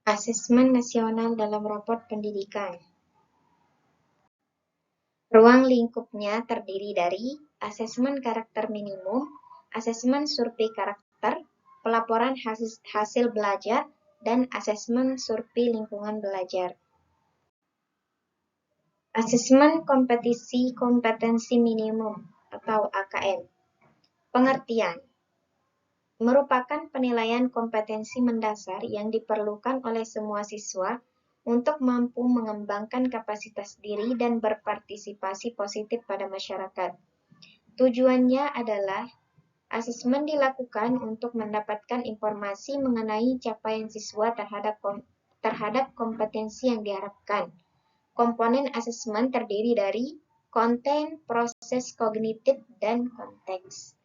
Asesmen nasional dalam raport pendidikan. Ruang lingkupnya terdiri dari asesmen karakter minimum, asesmen survei karakter, pelaporan hasil belajar, dan asesmen survei lingkungan belajar. Asesmen kompetensi minimum atau AKM. Pengertian. Merupakan penilaian kompetensi mendasar yang diperlukan oleh semua siswa untuk mampu mengembangkan kapasitas diri dan berpartisipasi positif pada masyarakat. Tujuannya adalah asesmen dilakukan untuk mendapatkan informasi mengenai capaian siswa terhadap kompetensi yang diharapkan. Komponen asesmen terdiri dari konten, proses kognitif, dan konteks.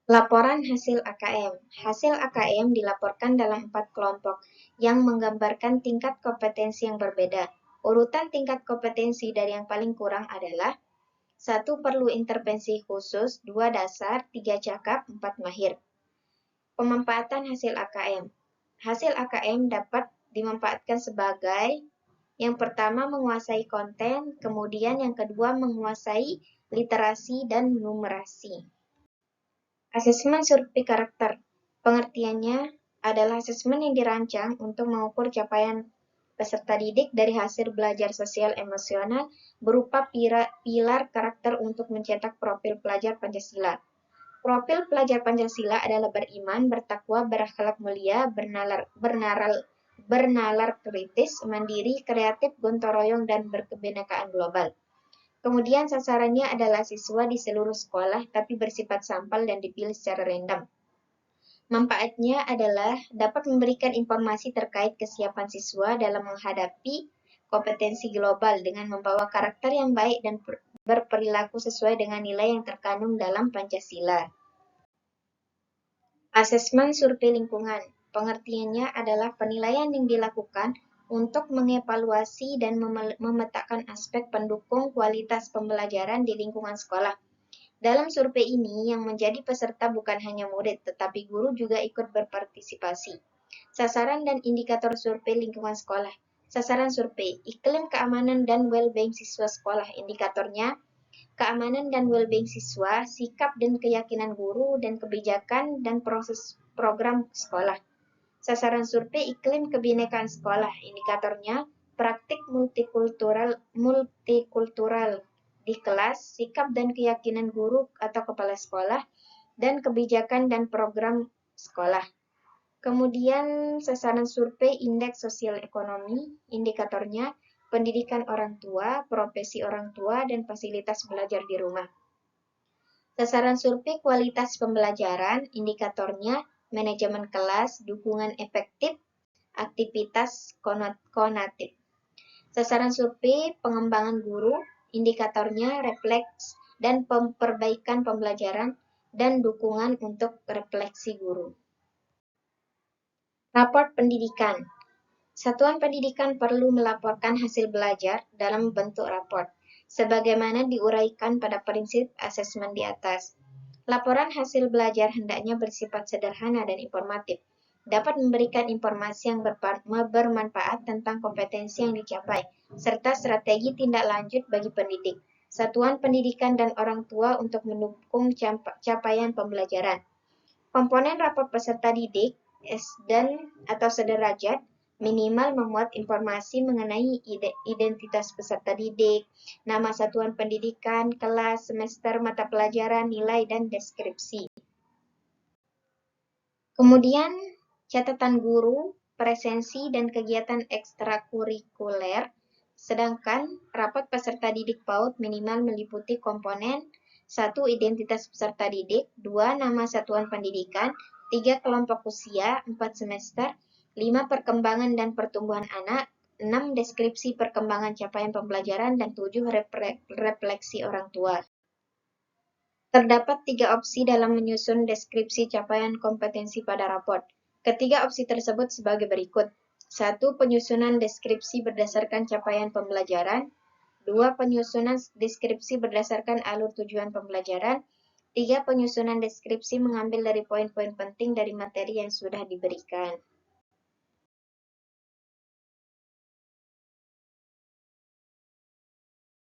Laporan hasil AKM. Hasil AKM dilaporkan dalam 4 kelompok yang menggambarkan tingkat kompetensi yang berbeda. Urutan tingkat kompetensi dari yang paling kurang adalah 1. Perlu intervensi khusus, 2. Dasar, 3. Cakap, 4. Mahir. Pemanfaatan hasil AKM. Hasil AKM dapat dimanfaatkan sebagai yang pertama menguasai konten, kemudian yang kedua menguasai literasi dan numerasi. Asesmen survei karakter. Pengertiannya adalah asesmen yang dirancang untuk mengukur capaian peserta didik dari hasil belajar sosial emosional berupa pilar karakter untuk mencetak profil pelajar Pancasila. Profil pelajar Pancasila adalah beriman, bertakwa, berakhlak mulia, bernalar kritis, mandiri, kreatif, gotong royong, dan berkebinekaan global. Kemudian sasarannya adalah siswa di seluruh sekolah, tapi bersifat sampel dan dipilih secara random. Manfaatnya adalah dapat memberikan informasi terkait kesiapan siswa dalam menghadapi kompetensi global dengan membawa karakter yang baik dan berperilaku sesuai dengan nilai yang terkandung dalam Pancasila. Asesmen survei lingkungan. Pengertiannya adalah penilaian yang dilakukan untuk mengevaluasi dan memetakan aspek pendukung kualitas pembelajaran di lingkungan sekolah. Dalam survei ini, yang menjadi peserta bukan hanya murid, tetapi guru juga ikut berpartisipasi. Sasaran dan indikator survei lingkungan sekolah. Sasaran survei, iklim keamanan dan well-being siswa sekolah. Indikatornya, keamanan dan well-being siswa, sikap dan keyakinan guru, dan kebijakan dan proses program sekolah. Sasaran survei iklim kebinekaan sekolah. Indikatornya, praktik multikultural di kelas, sikap dan keyakinan guru atau kepala sekolah, dan kebijakan dan program sekolah. Kemudian sasaran survei indeks sosial ekonomi, indikatornya pendidikan orang tua, profesi orang tua, dan fasilitas belajar di rumah. Sasaran survei kualitas pembelajaran, indikatornya manajemen kelas, dukungan efektif, aktivitas konatif. Sasaran survei pengembangan guru, indikatornya refleks dan perbaikan pembelajaran dan dukungan untuk refleksi guru. Raport pendidikan. Satuan pendidikan perlu melaporkan hasil belajar dalam bentuk raport, sebagaimana diuraikan pada prinsip asesmen di atas. Laporan hasil belajar hendaknya bersifat sederhana dan informatif, dapat memberikan informasi yang bermanfaat tentang kompetensi yang dicapai, serta strategi tindak lanjut bagi pendidik, satuan pendidikan dan orang tua untuk mendukung capaian pembelajaran. Komponen raport peserta didik atau sederajat minimal memuat informasi mengenai identitas peserta didik, nama satuan pendidikan, kelas, semester, mata pelajaran, nilai, dan deskripsi. Kemudian, catatan guru, presensi, dan kegiatan ekstrakurikuler, sedangkan rapot peserta didik PAUD minimal meliputi komponen 1. Identitas peserta didik, 2. Nama satuan pendidikan, 3. Kelompok usia, 4. Semester, 5. Perkembangan dan pertumbuhan anak, 6. Deskripsi perkembangan capaian pembelajaran, dan 7. Refleksi orang tua. Terdapat 3 opsi dalam menyusun deskripsi capaian kompetensi pada raport. Ketiga opsi tersebut sebagai berikut. 1. Penyusunan deskripsi berdasarkan capaian pembelajaran. 2. Penyusunan deskripsi berdasarkan alur tujuan pembelajaran. 3. Penyusunan deskripsi mengambil dari poin-poin penting dari materi yang sudah diberikan.